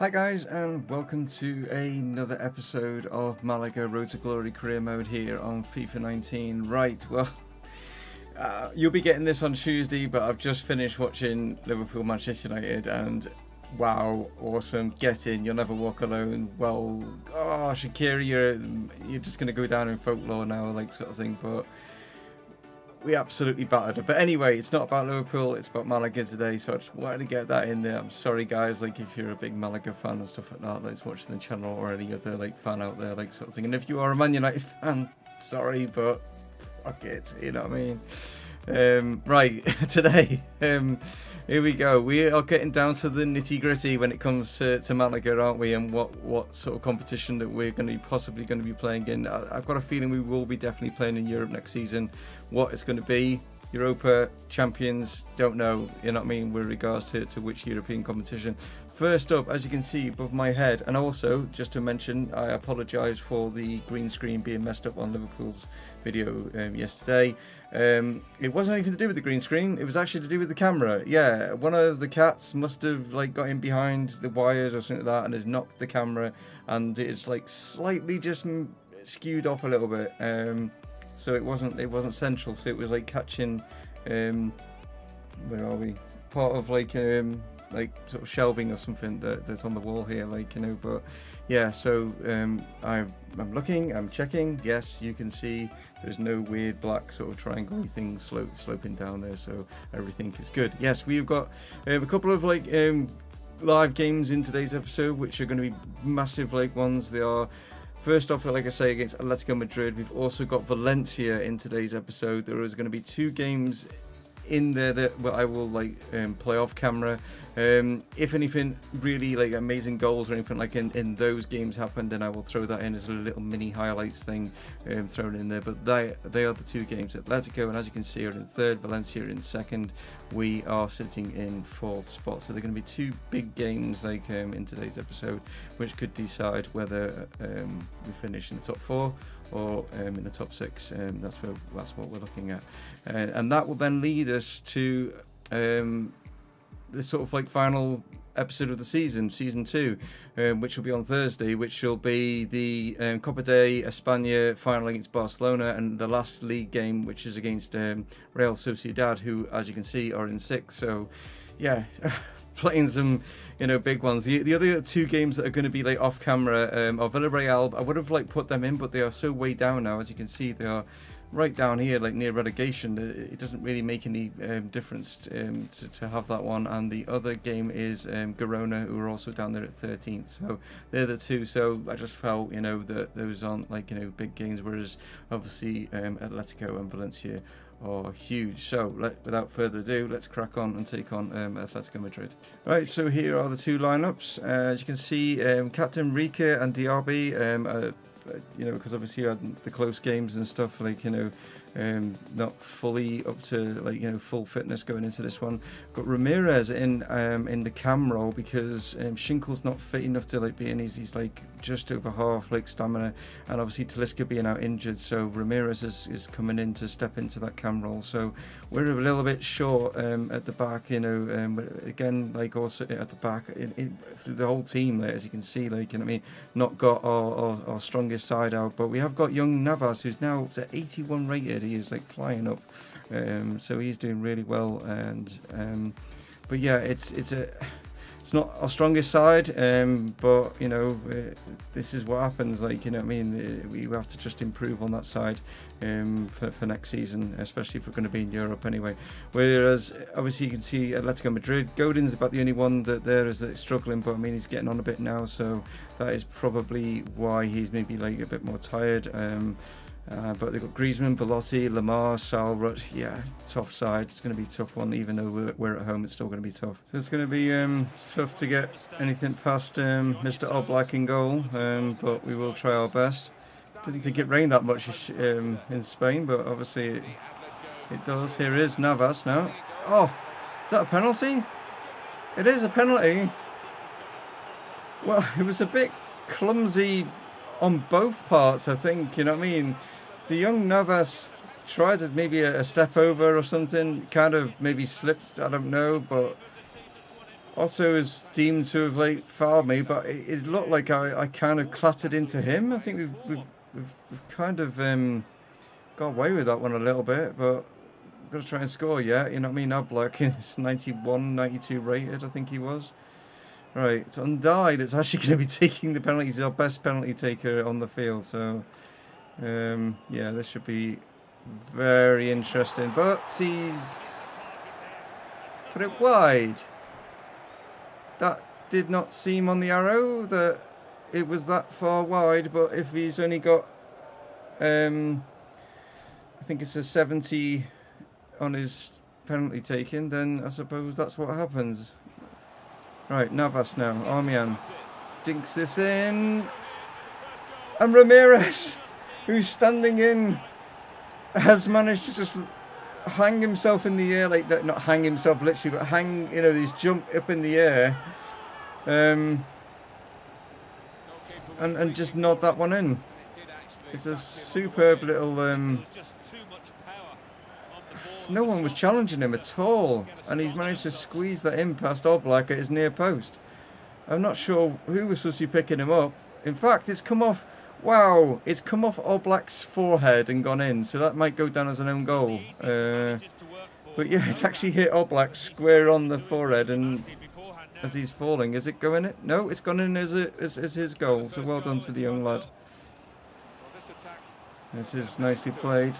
Hi guys, and welcome to another episode of Malaga Road to Glory Career Mode here on FIFA 19. Right, well, you'll be getting this on Tuesday, but I've just finished watching Liverpool Manchester United, and wow, awesome, get in, you'll never walk alone. Well, oh, Shaqiri, you're just going to go down in folklore now, like sort of thing, but we absolutely battered her. But anyway, it's not about Liverpool, it's about Malaga today, so I just wanted to get that in there. I'm sorry guys, like if you're a big Malaga fan and stuff like that, that's watching the channel, or any other like fan out there, like sort of thing. And if you are a Man United fan, sorry, but fuck it, you know what I mean? Right, today, here we go. We are getting down to the nitty gritty when it comes to Malaga, aren't we? And what sort of competition that we're going to be possibly going to be playing in. I've got a feeling we will be definitely playing in Europe next season. What it's going to be, Europa, Champions, don't know, you know what I mean, with regards to which European competition. First up, as you can see above my head, and also just to mention, I apologise for the green screen being messed up on Liverpool's video yesterday. It wasn't anything to do with the green screen, it was actually to do with the camera. Yeah, one of the cats must have like got in behind the wires or something like that and has knocked the camera, and it's like slightly just skewed off a little bit. So it wasn't central, so it was like catching where are we, part of like sort of shelving or something that's on the wall here, like, you know. But yeah, so I'm looking, I'm checking. Yes, you can see there's no weird black sort of triangle thing sloping down there, so everything is good. Yes, we've got a couple of like live games in today's episode, which are going to be massive like ones. They are, first off, like I say, against Atletico Madrid. We've also got Valencia in today's episode. There is going to be two games in there that I will like play off camera. If anything really like amazing goals or anything like in those games happen, then I will throw that in as a little mini highlights thing thrown in there. But they are the two games. Atletico, and as you can see, are in third, Valencia in second. We are sitting in fourth spot, so they're going to be two big games like in today's episode, which could decide whether we finish in the top four or in the top six. That's what we're looking at, and that will then lead us to the sort of like final episode of the season 2, which will be on Thursday, which will be the Copa de España final against Barcelona, and the last league game, which is against Real Sociedad, who, as you can see, are in sixth. So yeah, playing some, you know, big ones. The other two games that are going to be like off camera are Villarreal. I would have like put them in, but they are so way down now. As you can see, they are right down here, like near relegation. It doesn't really make any difference to have that one. And the other game is Girona, who are also down there at 13th. So they're the two. So I just felt, you know, that those aren't like, you know, big games, whereas obviously Atletico and Valencia are huge. So without further ado, let's crack on and take on Atletico Madrid. Right, so here are the two lineups. As you can see, Captain Rika and Diaby, you know, because obviously you had the close games and stuff, like, you know, not fully up to like, you know, full fitness going into this one. Got Ramirez in the cam role because Schinkel's not fit enough to like be in. He's like just over half like stamina, and obviously Talisca being out injured, so Ramirez is coming in to step into that cam role. So we're a little bit short at the back, you know, but again, like also at the back through the whole team, like, as you can see, like, you know what I mean, not got our strongest side out, but we have got young Navas, who's now at 81 rated. He is like flying up, so he's doing really well. And but yeah, it's not our strongest side, but you know, this is what happens, like, you know what I mean, we have to just improve on that side for next season, especially if we're going to be in Europe anyway. Whereas obviously you can see Atletico Madrid, Godin's about the only one that there is that's struggling, but I mean, he's getting on a bit now, so that is probably why he's maybe like a bit more tired. But they've got Griezmann, Belotti, Lamar, Salrut. Yeah, tough side. It's going to be a tough one, even though we're at home. It's still going to be tough. So it's going to be tough to get anything past Mr. Oblak in goal, but we will try our best. Didn't think it rained that much in Spain, but obviously it does. Here is Navas now. Oh, is that a penalty? It is a penalty. Well, it was a bit clumsy on both parts, I think, you know what I mean. The young Navas tried maybe a step over or something, kind of maybe slipped, I don't know, but also is deemed to have like fouled me, but it looked like I kind of clattered into him. I think we've kind of got away with that one a little bit, but we've got to try and score yet. You know what I mean? Oblak is 91, 92 rated, I think he was. Right, it's Diaby that's actually going to be taking the penalty. He's our best penalty taker on the field, so yeah, this should be very interesting. But he's put it wide. That did not seem on the arrow that it was that far wide, but if he's only got, I think it's a 70 on his penalty taking, then I suppose that's what happens. Right, Navas now, Armian dinks this in, and Ramirez, who's standing in, has managed to just hang himself in the air, like not hang himself literally, but hang, you know, these jump up in the air, and just nod that one in. It's a superb little. No one was challenging him at all, and he's managed to squeeze that in past Oblak at his near post. I'm not sure who was supposed to be picking him up. In fact, it's come off. Wow, it's come off Oblak's forehead and gone in, so that might go down as an own goal. But yeah, it's actually hit Oblak square on the forehead, and as he's falling, is it going in? No, it's gone in as his goal. So well done to the young lad. This is nicely played.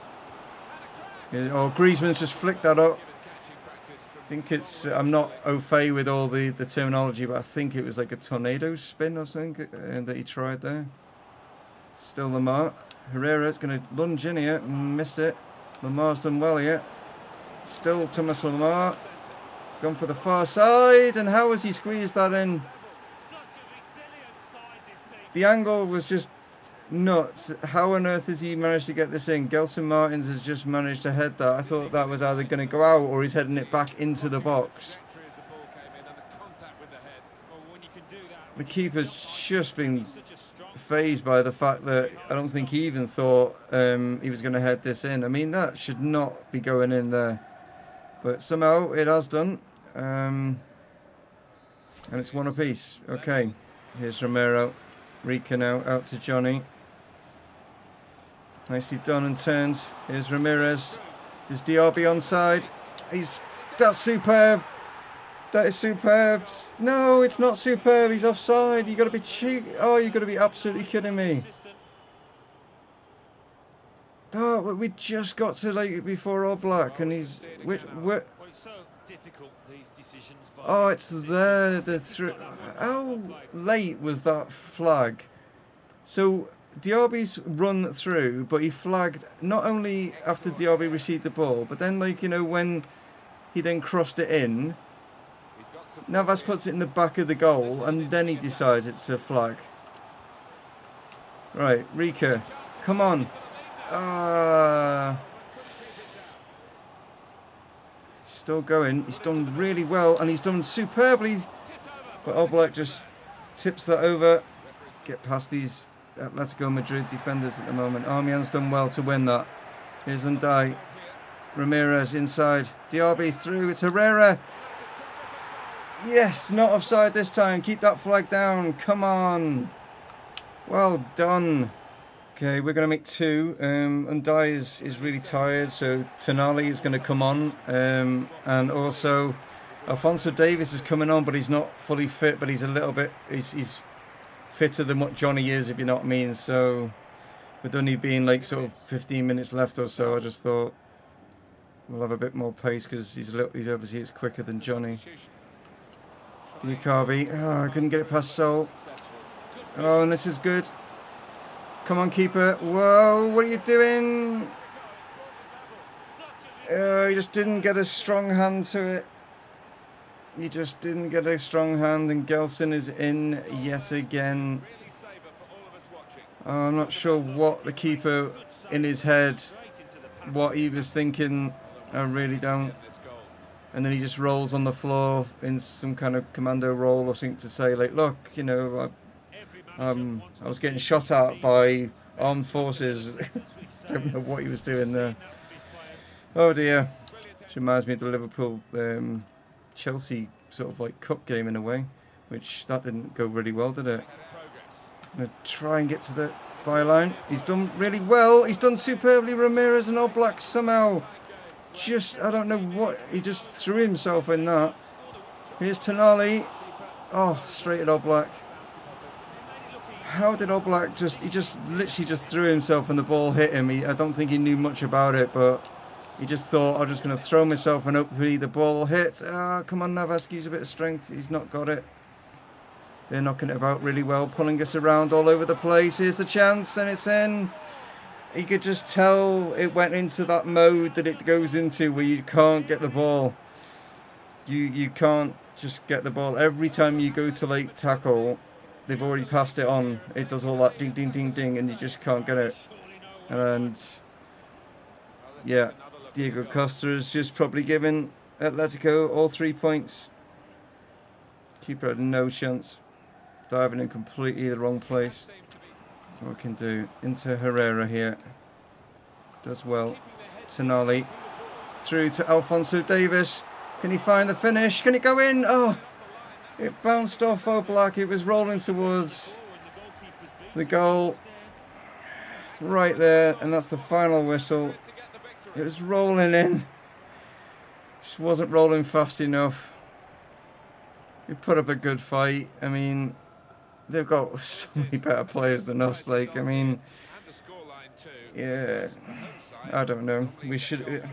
Oh, Griezmann's just flicked that up. I think it's. I'm not au fait with all the terminology, but I think it was like a tornado spin or something that he tried there. Still Lamar. Herrera's going to lunge in here and miss it. Lamar's done well here. Still Thomas Lamar. He's gone for the far side, and how has he squeezed that in? The angle was just nuts. How on earth has he managed to get this in? Gelson Martins has just managed to head that. I thought that was either going to go out or he's heading it back into the box. The keeper's just been phased by the fact that I don't think he even thought he was going to head this in. I mean, that should not be going in there, but somehow it has done, and it's one apiece. Okay, here's Romero. Rika now out to Johnny. Nicely done and turned. Here's Ramirez. There's Diaby onside. That's superb. That is superb. No, it's not superb. He's offside. You got to be cheeky. Oh, you got to be absolutely kidding me. Oh, we just got to like before Oblak, and he's. Oh, it's there. How late was that flag? So Diaby's run through, but he flagged not only after Diaby received the ball, but then, like, you know, when he then crossed it in, Navas puts it in the back of the goal, and then he decides it's a flag. Right, Rika, come on. Still going. He's done really well, and he's done superbly. But Oblak just tips that over. Get past these Atletico Madrid defenders at the moment. Armian's done well to win that. Here's Diaby. Ramirez inside. Diaby through. It's Herrera. Yes, not offside this time. Keep that flag down. Come on. Well done. Okay, we're going to make two. Diaby is really tired, so Tonali is going to come on. And also, Alphonso Davies is coming on, but he's not fully fit, but he's a little bit... He's fitter than what Johnny is, if you know what I mean. So, with only being like sort of 15 minutes left or so, I just thought we'll have a bit more pace because he's obviously quicker than Johnny. Diaby. Oh, I couldn't get it past Sol. Oh, and this is good. Come on, keeper. Whoa, what are you doing? Oh, he just didn't get a strong hand to it. He just didn't get a strong hand, and Gelson is in yet again. Oh, I'm not sure what the keeper in his head, what he was thinking. I really don't. And then he just rolls on the floor in some kind of commando roll or something to say, like, look, you know, I was getting shot at by armed forces. Don't know what he was doing there. Oh dear. Which reminds me of the Liverpool Chelsea sort of like cup game in a way, which that didn't go really well, did it? He's going to try and get to the byline. He's done really well. He's done superbly. Ramirez and Oblak somehow just, I don't know what, he just threw himself in that. Here's Tonali. Oh, straight at Oblak. How did Oblak he just literally just threw himself and the ball hit him. I don't think he knew much about it, but he just thought, I'm just going to throw myself and hopefully the ball hit. Come on, Navas, use a bit of strength. He's not got it. They're knocking it about really well, pulling us around all over the place. Here's the chance, and it's in. You could just tell it went into that mode that it goes into where you can't get the ball. You can't just get the ball. Every time you go to like tackle, they've already passed it on. It does all that ding, ding, ding, ding, and you just can't get it. And yeah, Diego Costa has just probably given Atletico all 3 points. Keeper had no chance. Diving in completely the wrong place. What we can do. Into Herrera here. Does well. Tonali. Through to Alphonso Davies. Can he find the finish? Can it go in? Oh! It bounced off Oblak. It was rolling towards the goal. Right there. And that's the final whistle. It was rolling in. Just wasn't rolling fast enough. We put up a good fight. I mean, they've got so many better players than us. Like, I mean, yeah, I don't know. We should,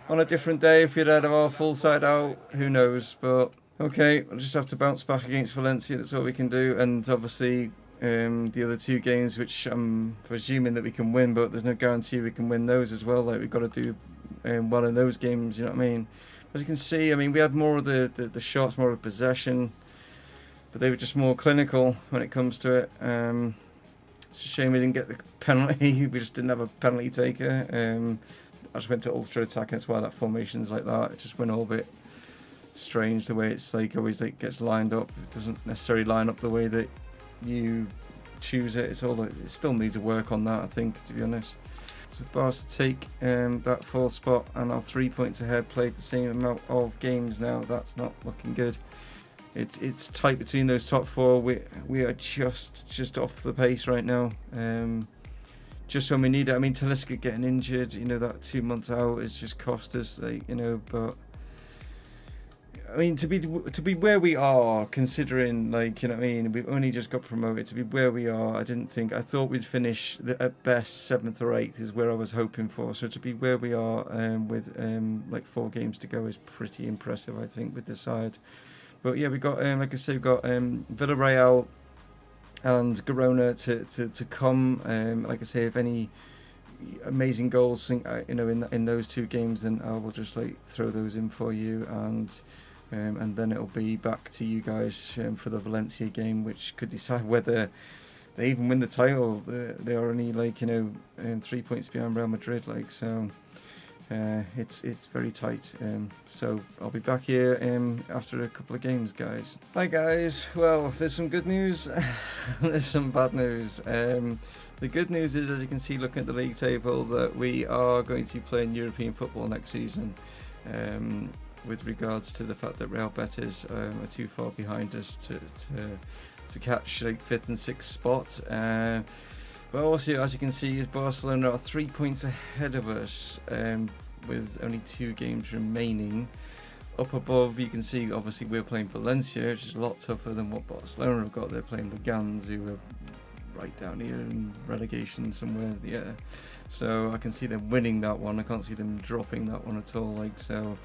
on a different day, if we'd had our full side out, who knows. But okay, we'll just have to bounce back against Valencia. That's all we can do. And obviously, the other two games, which I'm presuming that we can win, but there's no guarantee we can win those as well. Like, we've got to do well in those games. You know what I mean? As you can see, I mean, we had more of the shots, more of possession, but they were just more clinical when it comes to it. It's a shame we didn't get the penalty. We just didn't have a penalty taker. I just went to ultra attack. That's why that formation's like that. It just went all a bit strange the way it's like always like gets lined up. It doesn't necessarily line up the way that you choose it. It's all. It still needs to work on that, I think, to be honest. So Barca take that fourth spot and are 3 points ahead. Played the same amount of games now. That's not looking good. It's tight between those top four. We are just off the pace right now. Just when we need it. I mean, Talisca getting injured. You know, that 2 months out has just cost us. Like, you know, but I mean, to be where we are, considering, like, you know what I mean, we've only just got promoted. To be where we are, I thought we'd finish at best 7th or 8th is where I was hoping for. So to be where we are with like 4 games to go is pretty impressive, I think, with the side. But yeah, we got like I say, we've got Villarreal and Girona to come. Like I say, if any amazing goals, you know, in those 2 games, then I will just like throw those in for you, and then it'll be back to you guys for the Valencia game, which could decide whether they even win the title. They are only, like, you know, 3 points behind Real Madrid, like, so it's very tight. So I'll be back here after a couple of games, guys. Hi guys. Well, there's some good news. There's some bad news. The good news is, as you can see, looking at the league table, that we are going to be playing European football next season. With regards to the fact that Real Betis are too far behind us to catch like 5th and 6th spot. But also, as you can see, is Barcelona are 3 points ahead of us with only 2 games remaining. Up above, you can see, obviously, we're playing Valencia, which is a lot tougher than what Barcelona have got. They're playing the Gans, who are right down here in relegation somewhere. Yeah, so I can see them winning that one. I can't see them dropping that one at all. Like, so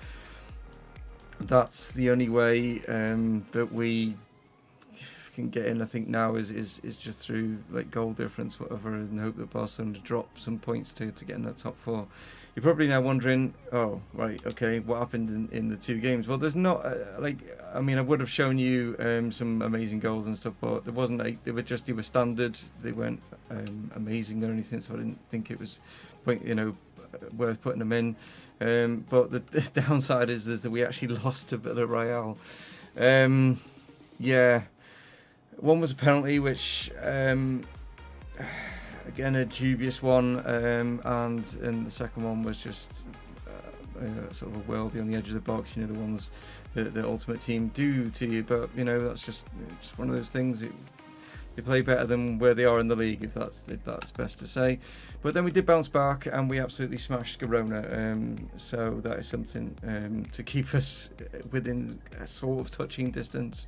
that's the only way that we can get in, I think, now is just through like goal difference, whatever, and hope that Barcelona drop some points to get in that top 4. You're probably now wondering, oh right, okay, what happened in the 2 games? Well, there's not like, I mean, I would have shown you some amazing goals and stuff, but there wasn't like, they were standard. They weren't amazing or anything, so I didn't think it was worth putting them in. But the downside is that we actually lost to Villarreal. Yeah. One was a penalty, which again a dubious one, and the second one was just sort of a worldie on the edge of the box, you know, the ones that the Ultimate Team do to you. But, you know, that's just one of those things. They play better than where they are in the league, if that's best to say. But then we did bounce back and we absolutely smashed Girona. So that is something to keep us within a sort of touching distance.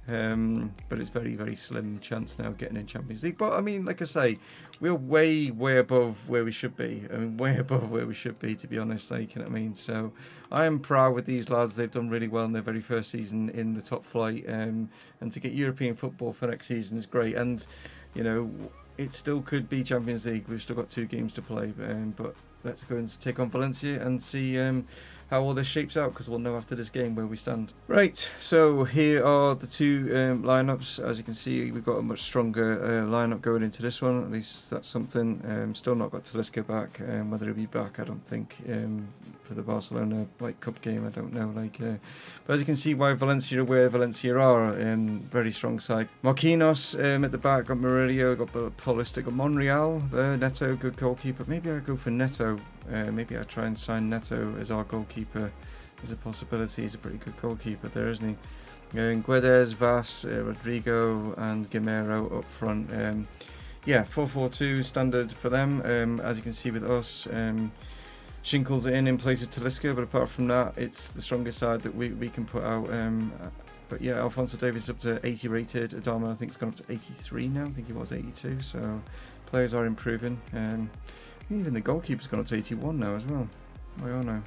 But it's very, very slim chance now getting in Champions League. But I mean, like I say, we're way, way above where we should be. I mean, way above where we should be, to be honest. Like, you know what I mean? So I am proud with these lads. They've done really well in their very first season in the top flight. And to get European football for next season is great. And, you know, it still could be Champions League. We've still got 2 games to play. But let's go and take on Valencia and see how all this shapes out, because we'll know after this game where we stand. Right, so here are the 2 lineups. As you can see, we've got a much stronger lineup going into this one. At least that's something. Still not got Talisca back. Whether he'll be back, I don't think. For the Barcelona Cup game, I don't know. But as you can see, why Valencia are where Valencia are. Very strong side. Marquinhos at the back. Got Murillo. Got Paulista. Got Monreal. Neto, good goalkeeper. Maybe I go for Neto. Maybe I try and sign Neto as our goalkeeper. There's a possibility. He's a pretty good goalkeeper there, isn't he? Guedes, Vas, Rodrigo and Gamero up front. Yeah, 4-4-2 standard for them. As you can see with us, Shinkle's in place of Talisca, but apart from that, it's the strongest side that we can put out. But yeah, Alphonso Davies up to 80 rated. Adama, I think, has gone up to 83 now. I think he was 82. So players are improving. Even the goalkeeper's gone up to 81 now as well. Moyano.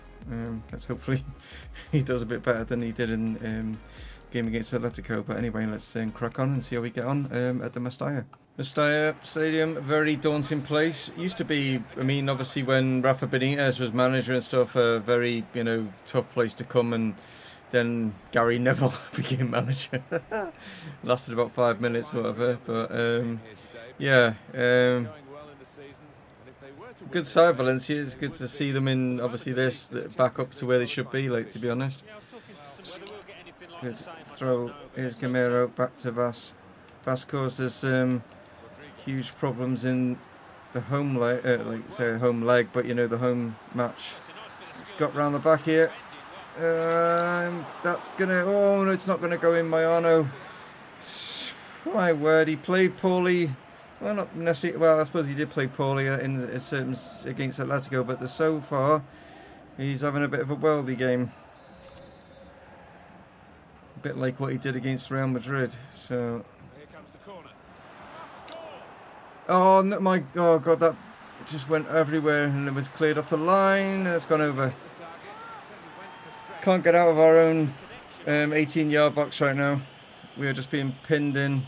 Let's hopefully he does a bit better than he did in game against Atletico. But anyway, let's crack on and see how we get on at the Mestalla. Mestalla Stadium, very daunting place. Used to be, I mean, obviously when Rafa Benitez was manager and stuff, a very, you know, tough place to come, and then Gary Neville became manager. Lasted about 5 minutes or whatever, but yeah. Good side, Valencia. It's good to see them in, obviously, this back up to where they should be, like, to be honest. Good throw. Here's Gamero back to Vas. Vas caused us huge problems in the home leg, home leg, but you know, the home match. It's got round the back here. That's gonna. Oh no, it's not gonna go in. Moyano. My word, he played poorly. Well, not necessarily. Well, I suppose he did play poorly in certain against Atletico, but so far he's having a bit of a worldly game. A bit like what he did against Real Madrid. So. Here comes the corner. Oh no, oh god, that just went everywhere and it was cleared off the line. And it's gone over. Can't get out of our own 18-yard box right now. We are just being pinned in.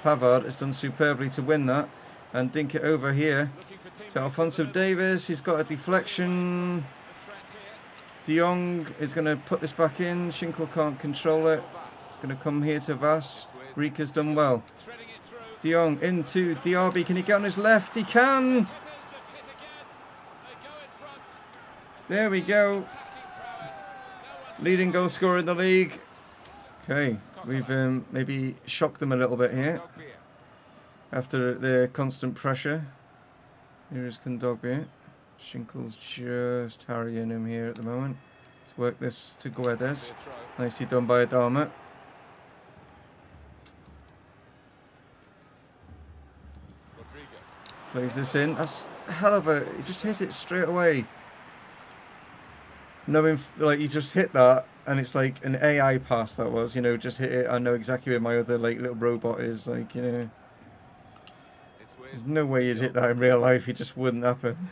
Pavard has done superbly to win that and dink it over here to Alphonso Davies. He's got a deflection. De Jong is going to put this back in. Shinkle can't control it. It's going to come here to Vas. Rika's done well. De Jong into Diaby. Can he get on his left? He can. There we go. Leading goal scorer in the league. Okay, we've maybe shocked them a little bit here after their constant pressure. Here is Kondogbia. Shinkle's just harrying him here at the moment. Let's work this to Guedes. Nicely done by Adama. Plays this in. That's a hell of a... He just hit it straight away. Knowing, like, he just hit that, and it's like an AI pass that was, you know, just hit it. I know exactly where my other, like, little robot is, like, you know. There's no way you'd hit that in real life. It just wouldn't happen.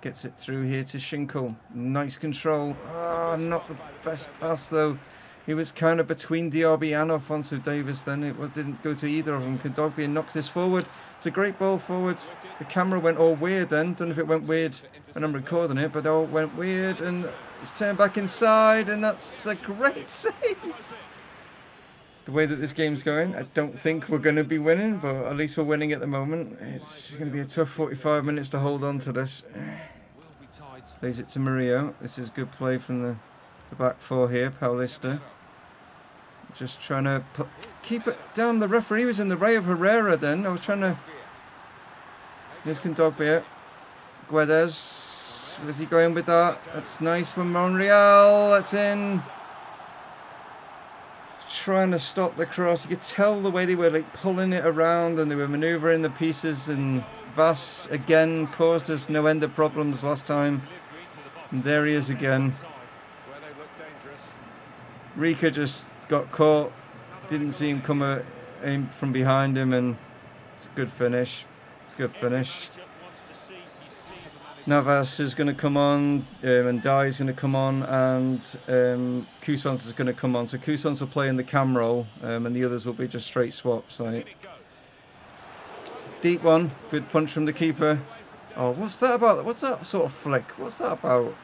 Gets it through here to Shinkle. Nice control. Ah, not the best pass, though. He was kind of between Diaby and Alphonso Davies then. It didn't go to either of them. Kondogbia knocks this forward. It's a great ball forward. The camera went all weird then. Don't know if it went weird when I'm recording it, but it all went weird. And it's turned back inside, and that's a great save. The way that this game's going, I don't think we're going to be winning, but at least we're winning at the moment. It's going to be a tough 45 minutes to hold on to this. Plays it to Murillo. This is good play from the back four here, Paulista. Just trying to keep it down. The referee was in the way of Herrera then. I was trying to... Here's Kondogbia. Guedes. Where's he going with that? That's nice from Monreal. That's in. Trying to stop the cross. You could tell the way they were like pulling it around and they were manoeuvring the pieces, and Vass again caused us no end of problems last time. And there he is again. Rika just got caught. Didn't see him come in from behind him, and it's a good finish. It's a good finish. Navas is going to come on, and Dai is going to come on, and Cousins is going to come on. So Cousins will play in the cam role, and the others will be just straight swaps. Right? Deep one, good punch from the keeper. Oh, what's that about? What's that sort of flick? What's that about?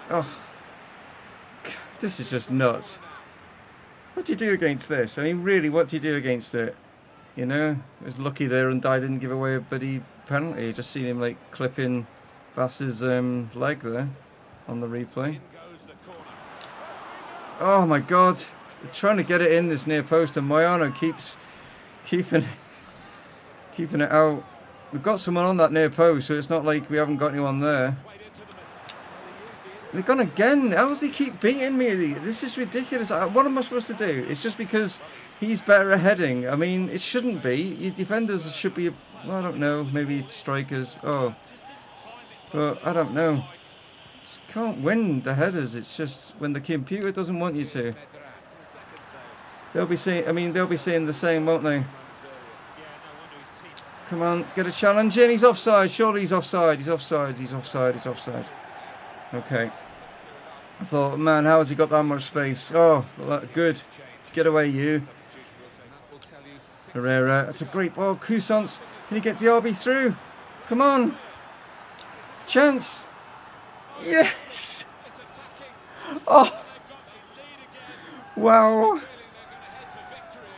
Oh, this is just nuts. What do you do against this? I mean, really, what do you do against it? You know, it was lucky there, and Dai didn't give away a bloody penalty. Just seen him like clipping Vass's leg there on the replay. Oh my God! They're trying to get it in this near post, and Moyano keeps keeping it out. We've got someone on that near post, so it's not like we haven't got anyone there. They've gone again. How does he keep beating me? This is ridiculous. What am I supposed to do? It's just because he's better at heading. I mean, it shouldn't be. Your defenders should be, well, I don't know, maybe strikers. Oh, but I don't know. Just can't win the headers. It's just when the computer doesn't want you to. They'll be saying, they'll be saying the same, won't they? Come on, get a challenge in. He's offside. Surely he's offside. He's offside. He's offside. He's offside. Okay. I thought, man, how has he got that much space? Oh, good. Get away, you. Herrera. That's a great ball. Cousins. Can he get Diaby through? Come on. Chance. Yes. Oh. Wow.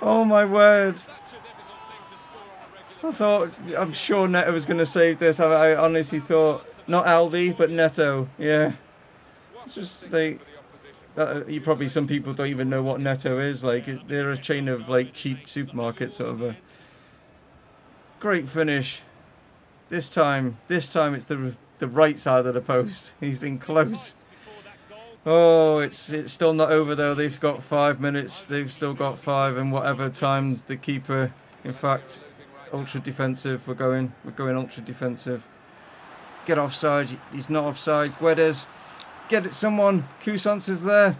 Oh, my word. I'm sure Neto was going to save this. I honestly thought, not Aldi, but Neto. Yeah. It's just like, some people don't even know what Neto is. Like, they're a chain of like cheap supermarkets, sort of a great finish. This time it's the right side of the post. He's been close. Oh, it's still not over though. They've got 5 minutes. They've still got 5, and whatever time the keeper, in fact, ultra defensive. We're going ultra defensive. Get offside. He's not offside. Guedes. Get it, someone. Cousins is there.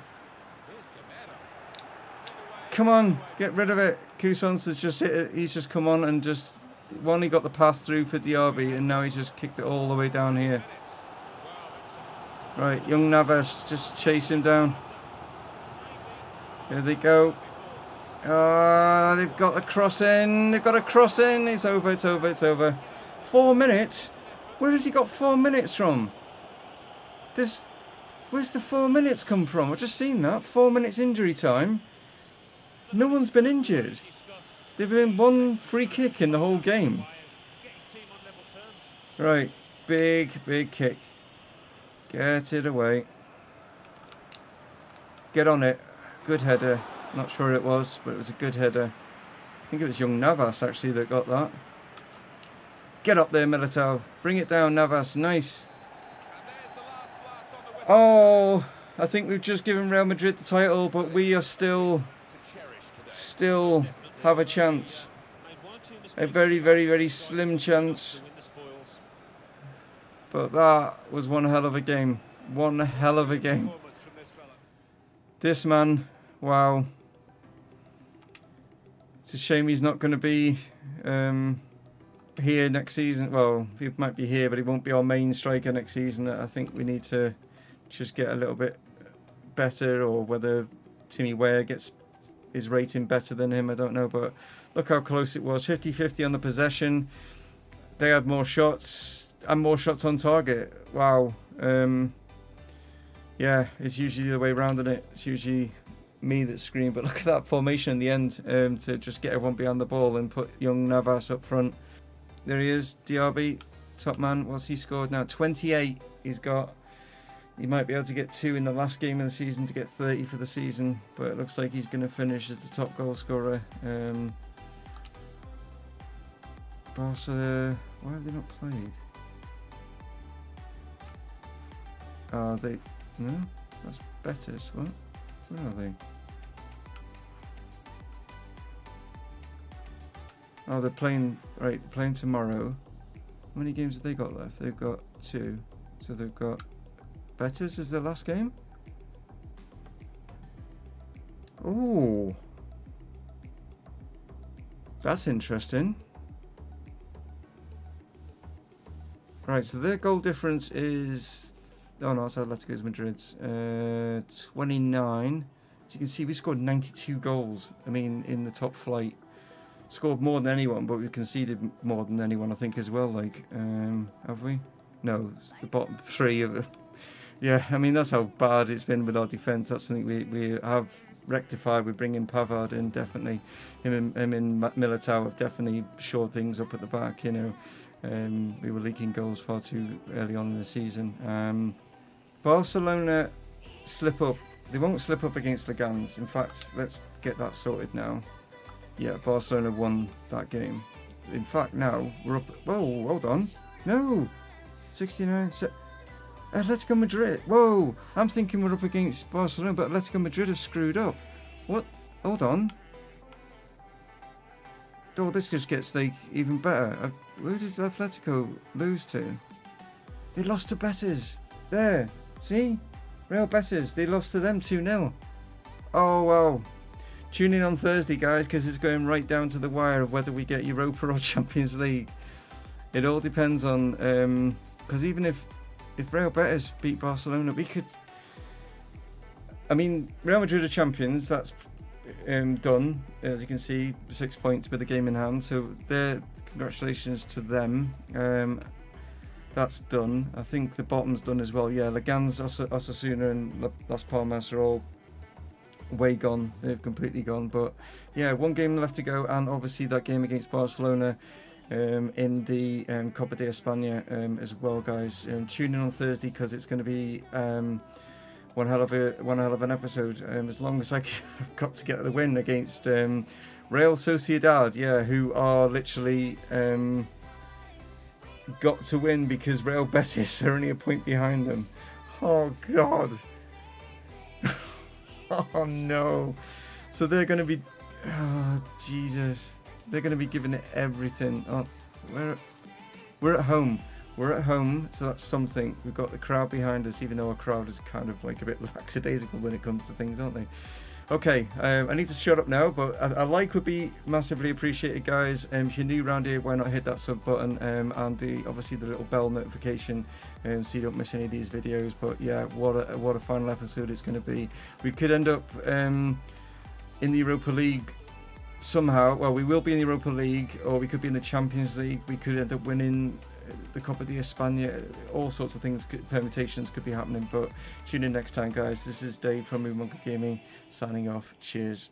Come on, get rid of it. Cousins has just hit it. He's just come on and just he got the pass through for Diaby, and now he's just kicked it all the way down here. Right, young Navas, just chase him down. Here they go. They've got a cross in. They've got a cross in. It's over. It's over. It's over. 4 minutes. Where has he got 4 minutes from? Where's the 4 minutes come from? I've just seen that. 4 minutes injury time. No one's been injured. They've been one free kick in the whole game. Right. Big kick. Get it away. Get on it. Good header. Not sure it was, but it was a good header. I think it was young Navas, actually, that got that. Get up there, Militao. Bring it down, Navas. Nice. Oh, I think we've just given Real Madrid the title, but we are still have a chance. A very slim chance. But that was one hell of a game. One hell of a game. This man, wow. It's a shame he's not going to be here next season. Well, he might be here, but he won't be our main striker next season. I think we need to just get a little bit better, or whether Timmy Weah gets his rating better than him, I don't know. But look how close it was. 50-50 on the possession. They had more shots and more shots on target. Wow. Yeah, it's usually the way around, isn't it? It's usually me that scream, but look at that formation in the end, to just get everyone behind the ball and put young Navas up front. There he is, Diaby, top man. What's he scored now? 28 he's got. He might be able to get 2 in the last game of the season to get 30 for the season, but it looks like he's going to finish as the top goal scorer. Barca, why have they not played? Are they? No, that's Betis. What? Where are they? Oh, they're playing, right, playing tomorrow. How many games have they got left? They've got 2. So they've got Betis is their last game. Oh, that's interesting. Right, so their goal difference is... Oh no, it's Atletico Madrid's. 29. As you can see, we scored 92 goals. I mean, in the top flight. Scored more than anyone, but we conceded more than anyone, I think, as well. Like, have we? No, it's the bottom 3 of... Yeah, I mean, that's how bad it's been with our defence. That's something we have rectified. We bring in Pavard in, definitely. Him and Militao have definitely shored things up at the back, you know. We were leaking goals far too early on in the season. Barcelona slip up. They won't slip up against Leganés. In fact, let's get that sorted now. Yeah, Barcelona won that game. In fact, now we're up... Whoa, hold on. No! 69... Atletico Madrid. Whoa! I'm thinking we're up against Barcelona, but Atletico Madrid have screwed up. What? Hold on. Oh, this just gets like even better. Who did Atletico lose to? They lost to Betis. There. See? Real Betis. They lost to them 2-0. Oh, well. Tune in on Thursday, guys, because it's going right down to the wire of whether we get Europa or Champions League. It all depends on... Because even if Real Betis beat Barcelona, we could... I mean, Real Madrid are champions. That's done. As you can see, 6 points with the game in hand. So congratulations to them. That's done. I think the bottom's done as well. Yeah, Leganés, Osasuna and Las Palmas are all way gone. They've completely gone. But yeah, 1 game left to go, and obviously that game against Barcelona in the Copa de España as well, guys. Tune in on Thursday because it's going to be one hell of an episode. As long as I've got to get the win against Real Sociedad, yeah, who are literally got to win because Real Betis are only a point behind them. Oh God. Oh no. So they're going to be... Oh Jesus. They're going to be giving it everything. Oh, we're at home. We're at home, so that's something. We've got the crowd behind us, even though our crowd is kind of like a bit lackadaisical when it comes to things, aren't they? Okay, I need to shut up now, but a like would be massively appreciated, guys. If you're new around here, why not hit that sub button and obviously the little bell notification so you don't miss any of these videos. But yeah, what a final episode it's going to be. We could end up in the Europa League somehow. Well, we will be in the Europa League, or we could be in the Champions League. We could end up winning the Copa de España. All sorts of things, permutations could be happening. But tune in next time, guys. This is Dave from Mumongu Gaming signing off. Cheers.